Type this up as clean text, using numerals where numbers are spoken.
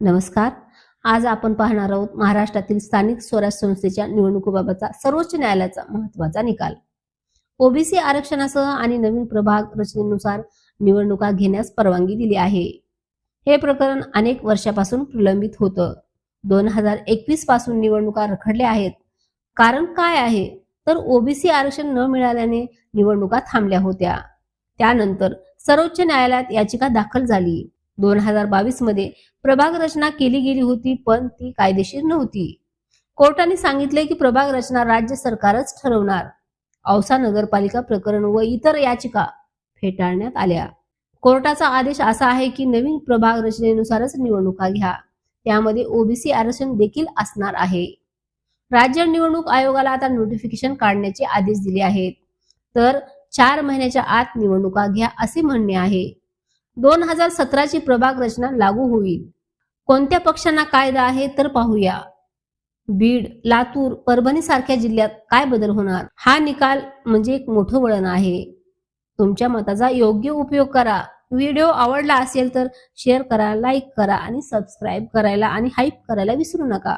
नमस्कार. आज आपण पाहणार आहोत महाराष्ट्रातील स्थानिक स्वराज्य संस्थेच्या निवडणुकीबाबतचा सर्वोच्च न्यायालयाचा महत्त्वाचा निकाल. ओबीसी आरक्षणासह आणि नवीन प्रभाग रचनेनुसार निवडणुका घेण्यास परवानगी दिली आहे. हे प्रकरण अनेक वर्षापासून प्रलंबित होतं. 2021 पासून निवडणुका रखडल्या आहेत. कारण काय आहे तर ओबीसी आरक्षण न मिळाल्याने निवडणुका थांबल्या होत्या. त्यानंतर सर्वोच्च न्यायालयात याचिका दाखल झाली. 2022 मध्ये प्रभाग रचना केली गेली होती, पण ती कायदेशीर नव्हती. कोर्टाने सांगितले की प्रभाग रचना राज्य सरकारच ठरवणार. औसा नगरपालिका प्रकरण व इतर याचिका फेटाळण्यात आल्या. कोर्टाचा आदेश असा आहे की नवीन प्रभाग रचनेनुसारच निवडणुका घ्या. त्यामध्ये ओबीसी आरक्षण देखील असणार आहे. राज्य निवडणूक आयोगाला आता नोटिफिकेशन काढण्याचे आदेश दिले आहेत. तर 4 महिन्याच्या आत निवडणुका घ्या असे म्हणणे आहे. 2017 ची प्रभाग रचना लागू होईल. कोणत्या पक्षांना कायदा आहे तर पाहूया. बीड, लातूर, परभणी सारख्या जिल्ह्यात काय बदल होणार? हा निकाल म्हणजे एक मोठं वळण आहे. तुमच्या मताचा योग्य उपयोग करा. व्हिडिओ आवडला असेल तर शेअर करा, लाईक करा आणि सबस्क्राईब करायला आणि हाईप करायला विसरू नका.